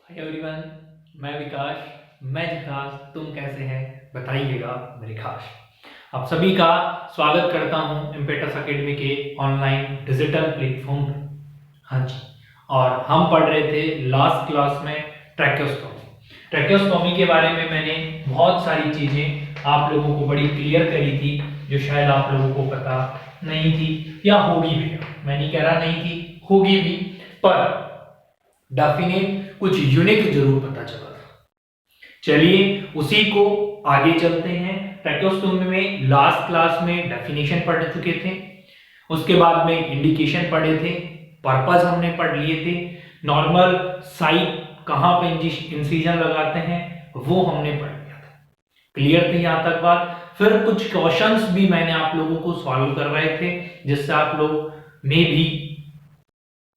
Hi everyone, मैं विकास। मैं विकास, तुम कैसे हैं बताइएगा मेरे खास। आप सभी का स्वागत करता हूं इम्पेटस एकेडमी के ऑनलाइन डिजिटल प्लेटफॉर्म पर। हाँ जी, और हम पढ़ रहे थे लास्ट क्लास में ट्रैकेओस्टोमी के बारे में। मैंने बहुत सारी चीजें आप लोगों को बड़ी क्लियर करी थी जो शायद आप लोगों को पता नहीं थी या होगी भी। मैं नहीं कह रहा नहीं थी, होगी भी, पर डेफिनेट कुछ यूनिक जरूर पता चला था। चलिए उसी को आगे चलते हैं। ट्रैकेओस्टोमी में लास्ट क्लास में डेफिनेशन पढ़ चुके थे, उसके बाद में इंडिकेशन पढ़े थे, पर्पस हमने पढ़ लिए थे, नॉर्मल साइट कहां पे इंसिजन लगाते हैं वो हमने पढ़ लिया था। क्लियर थी यहां तक बात। फिर कुछ क्वेश्चंस भी मैंने आप लोगों को सॉल्व करवाए थे जिससे आप लोग में भी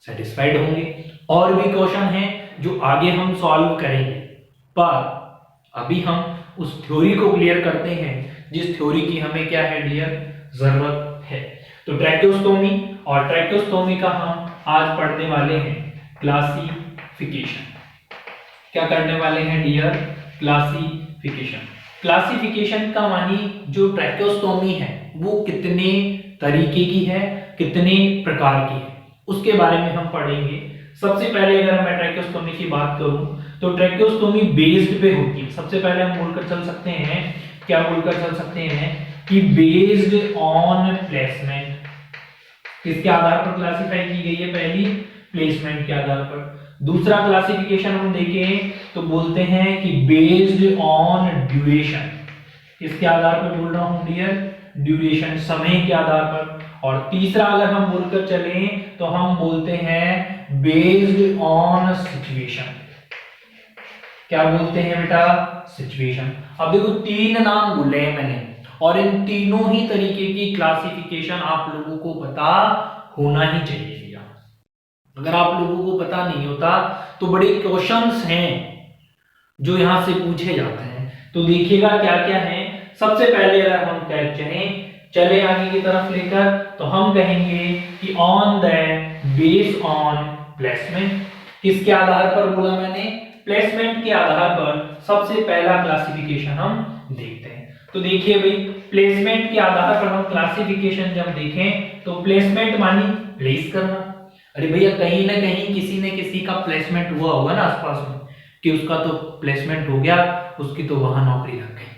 सेटिस्फाइड होंगे। और भी क्वेश्चन हैं जो आगे हम सॉल्व करेंगे, पर अभी हम उस थ्योरी को क्लियर करते हैं जिस थ्योरी की हमें क्या है डियर, जरूरत है। तो ट्रैकेओस्टोमी और ट्रैकेओस्टोमी का हम आज पढ़ने वाले हैं क्लासिफिकेशन। क्या करने वाले हैं डियर? क्लासिफिकेशन। क्लासिफिकेशन का मानी जो ट्रैकेओस्टोमी है वो कितने तरीके की है, कितने प्रकार की है, उसके बारे में हम पढ़ेंगे। सबसे पहले अगर मैं ट्रैकेओस्टोमी की बात करूं तो ट्रैकेओस्टोमी बेस्ड पे होती है। सबसे पहले हम बोलकर चल सकते हैं, क्या बोलकर चल सकते हैं कि बेस्ड ऑन प्लेसमेंट। किसके आधार पर क्लासिफाई की गई है? पहली, प्लेसमेंट के आधार पर। दूसरा क्लासिफिकेशन हम देखें तो बोलते हैं कि बेस्ड ऑन ड्यूरेशन। किसके आधार पर बोल रहा हूं डियर? ड्यूरेशन, समय के आधार पर। और तीसरा अगर हम बोलकर चलें तो हम बोलते हैं बेस्ड ऑन सिचुएशन। क्या बोलते हैं बेटा? सिचुएशन। अब देखो तीन नाम बोले हैं मैंने, और इन तीनों ही तरीके की क्लासिफिकेशन आप लोगों को पता होना ही चाहिए। अगर आप लोगों को पता नहीं होता तो बड़े क्वेश्चंस हैं जो यहां से पूछे जाते हैं। तो देखिएगा क्या क्या है। सबसे पहले अगर हम चले आगे की तरफ लेकर तो हम कहेंगे कि on the base on placement. किसके आधार पर बोला मैंने? प्लेसमेंट के आधार पर सबसे पहला क्लासिफिकेशन हम देखते हैं। तो देखिए भाई, प्लेसमेंट के आधार पर हम क्लासिफिकेशन जब देखें तो प्लेसमेंट मानी प्लेस करना। अरे भैया, कहीं ना कहीं किसी ने किसी का प्लेसमेंट हुआ होगा ना आसपास में, कि उसका तो प्लेसमेंट हो गया, उसकी तो वहां नौकरी लग गई,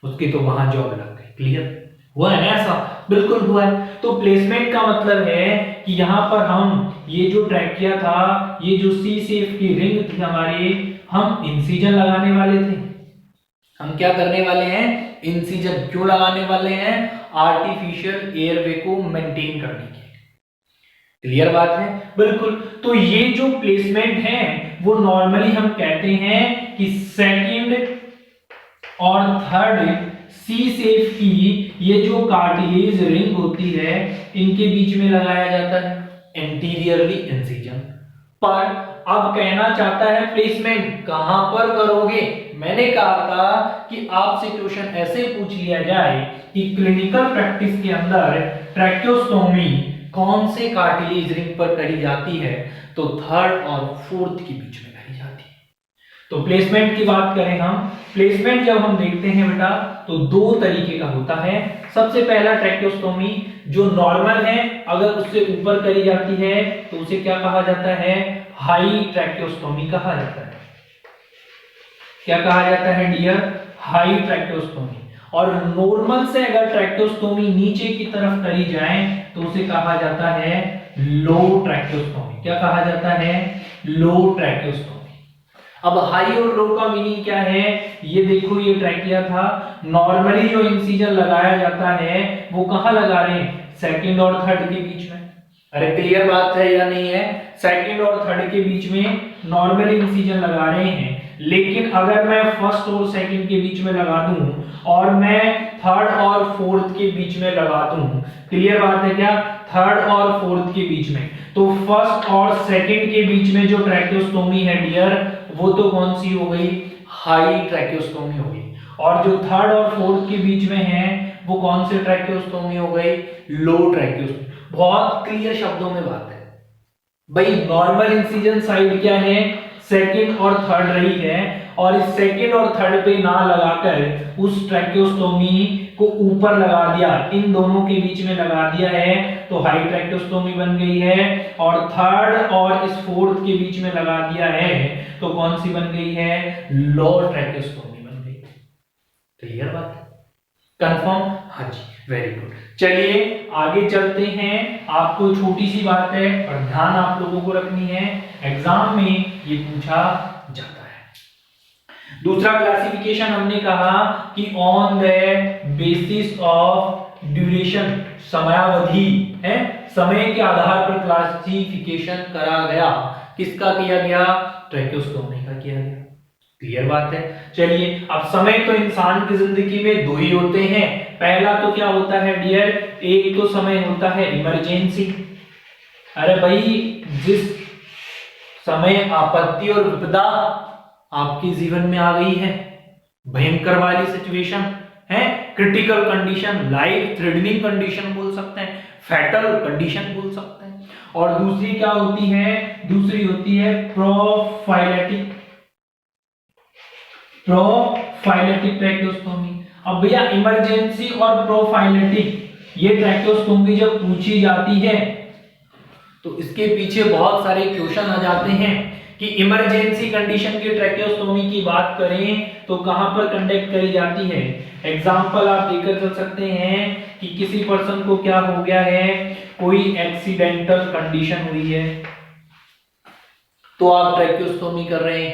उसकी तो वहां जॉब लग गई। क्लियर हुआ है ना? ऐसा बिल्कुल हुआ है। तो प्लेसमेंट का मतलब है कि यहां पर हम ये जो ट्रैकिया था, ये जो सी सेफ की रिंग थी हमारी, हम इंसिजन लगाने वाले थे। हम क्या करने वाले हैं? इंसिजन। क्यों लगाने वाले हैं? आर्टिफिशियल एयरवे को मेंटेन करने के। क्लियर बात है? बिल्कुल। तो ये जो प्लेसमेंट है वो नॉर्मली हम कहते हैं कि सेकंड और थर्ड सी सेफ की ये जो कार्टिलेज रिंग होती है इनके बीच में लगाया जाता है एंटीरियरली इंसिजन। पर अब कहना चाहता है प्लेसमेंट कहां पर करोगे। मैंने कहा था कि आपसे क्वेश्चन ऐसे पूछ लिया जाए कि क्लिनिकल प्रैक्टिस के अंदर ट्रैकेओस्टोमी कौन से कार्टिलेज रिंग पर करी जाती है, तो थर्ड और फोर्थ के बीच में करी जाती है। तो प्लेसमेंट की बात करें हम, प्लेसमेंट जब हम देखते हैं बेटा तो दो तरीके का होता है। सबसे पहला ट्रैकेओस्टोमी जो नॉर्मल है, अगर उससे ऊपर करी जाती है तो उसे क्या कहा जाता है? हाई ट्रैकेओस्टोमी कहा जाता है। क्या कहा जाता है डियर? हाई ट्रैकेओस्टोमी। और नॉर्मल से अगर ट्रैकेओस्टोमी नीचे की तरफ करी जाए तो उसे कहा जाता है लो ट्रैकेओस्टोमी। क्या कहा जाता है? लो ट्रैकेओस्टोमी। अब हाई और लो का मीनिंग क्या है? ये देखो, ये ट्रैकिया था, नॉर्मली जो इंसिजन लगाया जाता है वो कहां लगा रहे हैं? सेकंड और थर्ड के बीच में। अरे क्लियर बात है या नहीं है? सेकंड और थर्ड के बीच में नॉर्मली इंसिजन लगा रहे हैं। लेकिन अगर मैं फर्स्ट और सेकंड के बीच में लगा दूं और मैं थर्ड और फोर्थ के बीच में लगा दूं, क्लियर बात है क्या? थर्ड और फोर्थ के बीच में, तो फर्स्ट और सेकंड के बीच में जो ट्रैकेओस्टोमी है डियर वो तो कौन सी हो गई? हाई ट्रैकेओस्टोमी हो गई। और जो थर्ड और फोर्थ के बीच में है वो कौन से ट्रैकेओस्टोमी हो गई? लो ट्रैकेओस्टोमी। बहुत क्लियर शब्दों में बात है भाई। नॉर्मल इंसिजन साइड क्या है? सेकंड और थर्ड रही है, और इस सेकंड और थर्ड पे ना लगाकर उस ट्रैकियोस्टोमी को ऊपर लगा दिया, इन दोनों के बीच में लगा दिया है, तो हाई ट्रैकियोस्टोमी बन गई है। और थर्ड और इस फोर्थ के बीच में लगा दिया है तो कौन सी बन गई है, लो ट्रैकियोस्टोमी बन गई। क्लियर बात, कंफर्म? हाँ जी, वेरी गुड। चलिए आगे चलते हैं। आपको छोटी सी बात है और ध्यान आप लोगों को रखनी है, एग्जाम में ये पूछा जाता है। दूसरा क्लासिफिकेशन हमने कहा कि on the basis of duration, समयावधि है, समय के आधार पर क्लासिफिकेशन करा गया। किसका किया गया, ट्रैकियोस्टोमी का किया गया। क्लियर बात है। चलिए, अब समय तो इंसान की जिंदगी में दो ही होते हैं। पहला तो क्या होता है डियर, एक तो समय होता है इमरजेंसी। अरे भाई, जिस समय आपत्ति और विपदा आपके जीवन में आ गई है, भयंकर वाली सिचुएशन है, critical condition, life threatening condition बोल सकते हैं, फैटल कंडीशन बोल सकते हैं। और दूसरी क्या होती है, दूसरी होती है प्रोफाइलेटिक ट्रैकियोस्टोमी। अब भैया इमरजेंसी और प्रोफाइलेटिक ये ट्रैकियोस्टोमी जब पूछी जाती है तो इसके पीछे बहुत सारे क्वेश्चन आ जाते हैं कि इमरजेंसी कंडीशन की ट्रैकियोस्टोमी की बात करें तो कहां पर कंडक्ट करी जाती है। एग्जांपल आप लेकर चल सकते हैं कि किसी पर्सन को क्या हो गया है, कोई एक्सीडेंटल कंडीशन हुई है तो आप ट्रैकियोस्टोमी कर रहे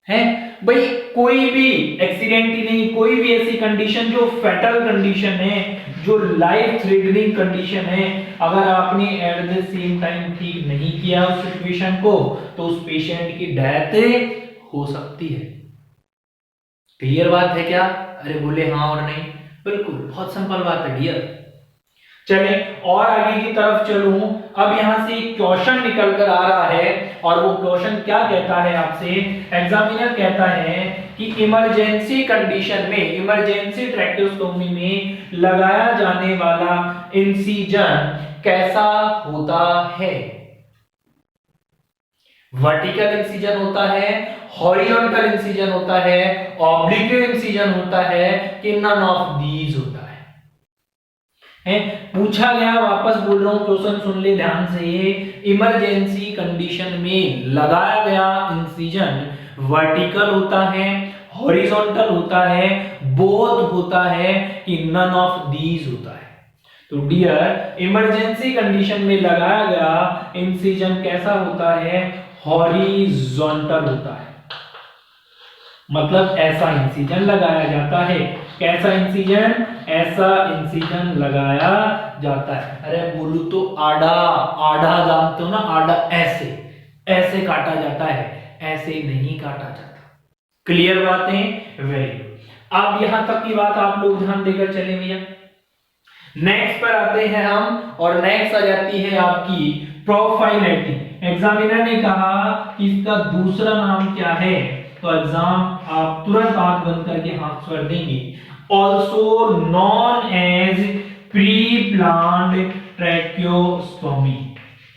हैं भाई। कोई भी एक्सीडेंट ही नहीं, कोई भी ऐसी कंडीशन जो फैटल कंडीशन है, जो लाइफ थ्रेटनिंग कंडीशन है, अगर आपने एट द सेम टाइम ठीक नहीं किया उस सिचुएशन को तो उस पेशेंट की डेथ हो सकती है। क्लियर बात है क्या? अरे बोले हाँ और नहीं, बिल्कुल, बहुत सिंपल बात है डियर। चले और आगे की तरफ चलूं। अब यहां से एक क्वेश्चन निकल कर आ रहा है और वो क्वेश्चन क्या कहता है आपसे, एग्जामिनर कहता है कि इमरजेंसी कंडीशन में, इमरजेंसी ट्रैकियोस्टोमी में लगाया जाने वाला इंसिजन कैसा होता है। वर्टिकल इंसिजन होता है, हॉरिजॉन्टल इंसिजन होता है, ऑब्लिक इंसिजन होता है कि नन ऑफ दीज होता है। पूछा गया, वापस बोल रहा हूं, क्वेश्चन सुन ले ध्यान से। इमरजेंसी कंडीशन में लगाया गया इंसिजन वर्टिकल होता है, हॉरिजॉन्टल होता है, बोथ होता है कि नन ऑफ दीज होता है। तो डियर, इमरजेंसी कंडीशन में लगाया गया इंसिजन कैसा होता है, हॉरिजॉन्टल होता है। मतलब ऐसा इंसिजन लगाया जाता है। कैसा इंसिजन? ऐसा इंसिजन लगाया जाता है। अरे बोलू तो आड़ा, आड़ा जानते हो ना, आड़ा ऐसे ऐसे काटा जाता है, ऐसे नहीं काटा जाता। क्लियर बातें? Very good. अब यहां तक की बात आप लोग ध्यान देकर चले भैया। नेक्स्ट पर आते हैं हम, और नेक्स्ट आ जाती है आपकी प्रोफाइलेटिक। एग्जामिनर ने कहा कि इसका दूसरा नाम क्या है, तो एग्जाम आप तुरंत आंख बंद करके हाथ स्वर देंगे। Also known as pre planned tracheostomy.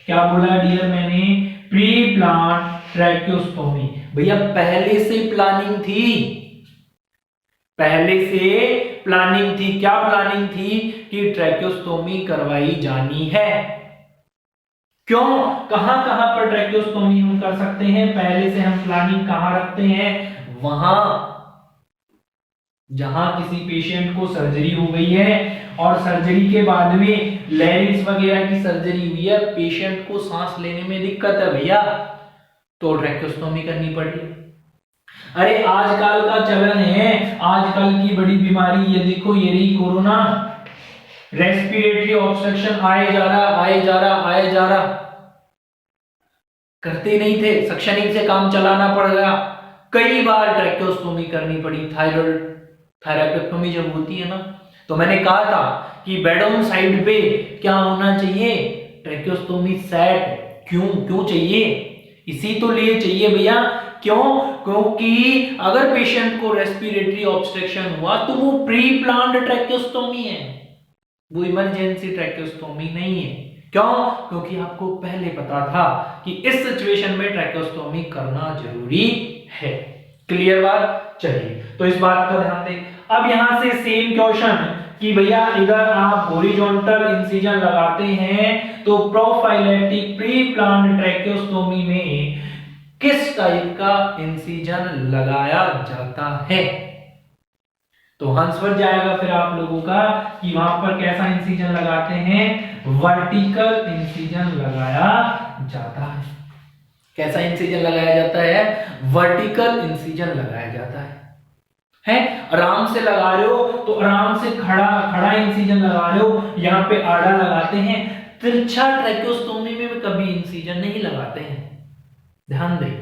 क्या बोला डियर मैंने? Pre planned tracheostomy. भैया पहले से प्लानिंग थी, पहले से प्लानिंग थी। क्या प्लानिंग थी? कि ट्रैकियोस्टोमी करवाई जानी है। क्यों? कहां कहां पर ट्रैकियोस्टोमी हम कर सकते हैं? पहले से हम प्लानिंग कहां रखते हैं? वहां जहां किसी पेशेंट को सर्जरी हो गई है और सर्जरी के बाद में लैरिंक्स वगैरह की सर्जरी हुई है, पेशेंट को सांस लेने में दिक्कत है भैया, तो ट्रैकियोस्टोमी करनी पड़ी। अरे आजकल का चलन है, आजकल की बड़ी बीमारी ये देखो, ये रही कोरोना, रेस्पिरेटरी ऑब्स्ट्रक्शन आए जा रहा, आए जा रहा, आए जा रहा। करते नहीं थे, सक्शनिंग से काम चलाना पड़ गया, कई बार ट्रैकियोस्टोमी करनी पड़ी। थायरॉइडेक्टोमी जब होती है ना, तो मैंने कहा था कि बेडोम साइड पे क्या होना चाहिए, ट्रैकियोस्टोमी सेट। क्यों चाहिए? इसी तो लिए चाहिए भैया। क्यों? क्योंकि अगर पेशेंट को रेस्पिरेटरी ऑब्स्ट्रक्शन हुआ तो वो प्री प्लान्ड ट्रैकियोस्टोमी है, वो इमरजेंसी ट्रैकियोस्टोमी नहीं है। क्यों? क्योंकि आपको पहले पता था कि इस सिचुएशन में ट्रैकेस्टोमी करना जरूरी है। क्लियर बात? चलिए, तो इस बात का ध्यान दें। अब यहां से सेम क्वेश्चन कि भैया इधर आप हॉरिजॉन्टल इंसिजन लगाते हैं तो प्रोफाइलेटिक प्री प्लान्ड ट्रैकेस्टोमी में किस टाइप का इंसिजन लगाया जाता है? तो हंस बच जाएगा फिर आप लोगों का कि वहां पर कैसा इंसिजन लगाते हैं? वर्टिकल इंसिजन लगाया जाता है। कैसा इंसिजन लगाया जाता है? वर्टिकल इंसिजन लगाया जाता है। आराम से लगा रहे हो तो आराम से खड़ा इंसिजन लगा रहे हो, यहाँ पे आड़ा लगाते हैं। तिरछा ट्रैकेस्टोमी में भी कभी इंसिजन नहीं लगाते हैं, ध्यान दें।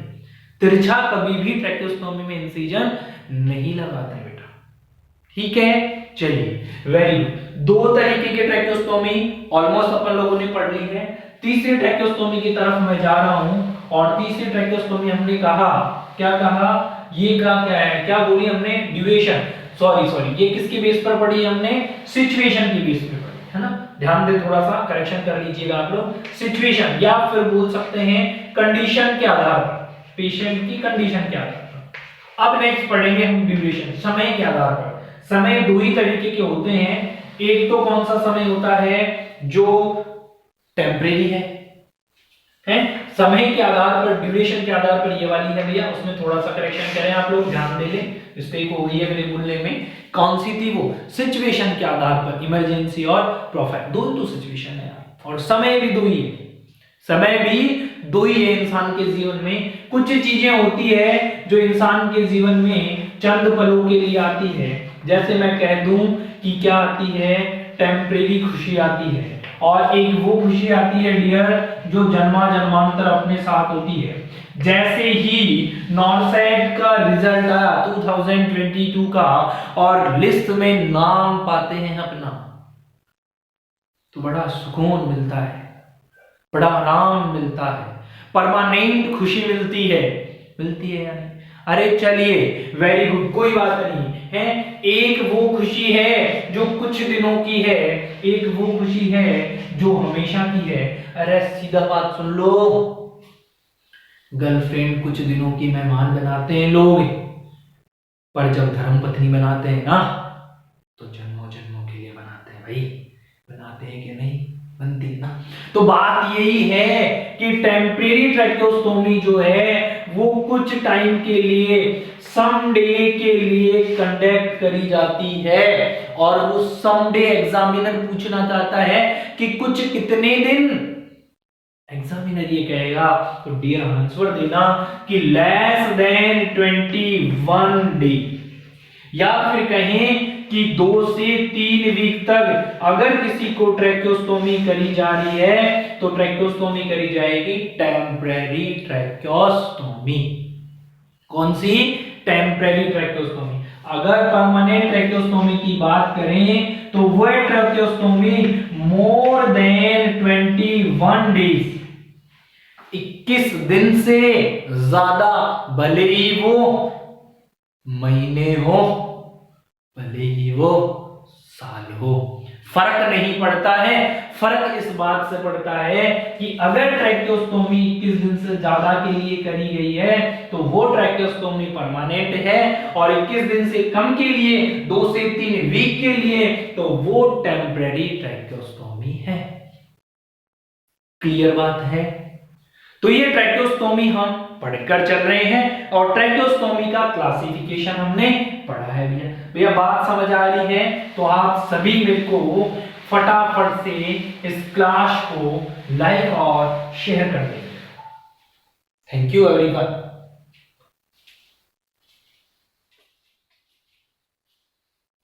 तिरछा कभी भी ट्रैकेस्टोमी में इंसिजन नहीं लगाते बेटा, ठीक है। चलिए, वेरी गुड। दो तरीके के ट्रैकेस्टोमी ऑलमोस्ट अपन लोगों ने पढ़ ली है। तीसरी ट्रैकेस्टोमी की तरफ मैं जा रहा हूं, और तीसरी ट्रैकेस्टोमी हमने कहा, क्या कहा? ये का क्या है, क्या बोली हमने? ड्यूरेशन, सॉरी, ये किसके बेस पर पढ़ी हमने? सिचुएशन के बेस पर पढ़ी है ना। ध्यान दे, थोड़ा सा करेक्शन कर लीजिएगा आप लोग। सिचुएशन या फिर बोल सकते हैं कंडीशन के आधार पर, पेशेंट की कंडीशन के आधार पर। अब नेक्स्ट पढ़ेंगे हम ड्यूरेशन, समय के आधार पर। समय दो ही तरीके के होते हैं। एक तो कौन सा समय होता है जो टेम्परेरी है, समय के आधार पर, ड्यूरेशन के आधार पर ये वाली है भैया, उसमें थोड़ा सा करेक्शन करें आप लोग, ध्यान दे लें, मिस्टेक हो गई है मेरे बोलने में। कौन सी थी वो? सिचुएशन के आधार पर, इमरजेंसी और प्रोफाइल, दो तो सिचुएशन है और समय भी दो ही है। समय भी दो ही है इंसान के जीवन में। कुछ चीजें होती है जो इंसान के जीवन में चंद पलों के लिए आती है, जैसे मैं कह दूं कि क्या आती है? टेम्परेरी खुशी आती है, और एक वो खुशी आती है डियर जो जन्मा जन्मांतर अपने साथ होती है। जैसे ही नॉर्सेट का रिजल्ट आया 2022 का, और लिस्ट में नाम पाते हैं अपना, तो बड़ा सुकून मिलता है, बड़ा आराम मिलता है, परमानेंट खुशी मिलती है यानी। अरे चलिए, वेरी गुड, कोई बात नहीं है। एक वो खुशी है जो कुछ दिनों की है, एक वो खुशी है जो हमेशा की है। अरे सीधा बात सुन लो, गर्लफ्रेंड कुछ दिनों की मेहमान बनाते हैं लोग, पर जब धर्मपत्नी बनाते हैं ना, तो जन्मों जन्मों के लिए बनाते हैं भाई। बनाते हैं कि नहीं? बनती है ना। तो बात यही है कि टेम्परेरी ट्रैकेस्टोमी जो है वो कुछ टाइम के लिए, सम डे के लिए कंडक्ट करी जाती है, और वो सम डे एग्जामिनर पूछना चाहता है कि कुछ कितने दिन, एग्जामिनर ये कहेगा तो डियर आंसर देना कि लेस देन 21 डे, या फिर कहें कि 2 से 3 वीक तक अगर किसी को ट्रैकेस्टोमी करी जा रही है तो ट्रैकेस्टोमी करी जाएगी टेम्परेरी ट्रैकेस्टोमी। कौन सी? टेम्परेरी ट्रैकेस्टोमी। अगर परमानेंट ट्रैकेस्टोमी की बात करें तो वह ट्रैकेस्टोमी मोर देन 21 डेज, 21 दिन से ज्यादा, भले ही वो महीने हो, भले ही वो साल हो, फर्क नहीं पड़ता है। फर्क इस बात से पड़ता है कि अगर ट्रैकेस्टोमी 21 दिन से ज्यादा के लिए करी गई है तो वो ट्रैकेस्टोमी परमानेंट है, और 21 दिन से कम के लिए, 2 से 3 वीक के लिए, तो वो टेम्परेरी ट्रैकेस्टोमी है। क्लियर बात है? तो ये ट्रैकेस्टोमी हम पढ़कर चल रहे हैं, और ट्रैकेस्टोमी का क्लासिफिकेशन हमने पढ़ा है भैया। बात समझ आ रही है तो आप सभी मेरे को फटाफट से इस क्लास को लाइक और शेयर कर देंगे। Thank you everyone.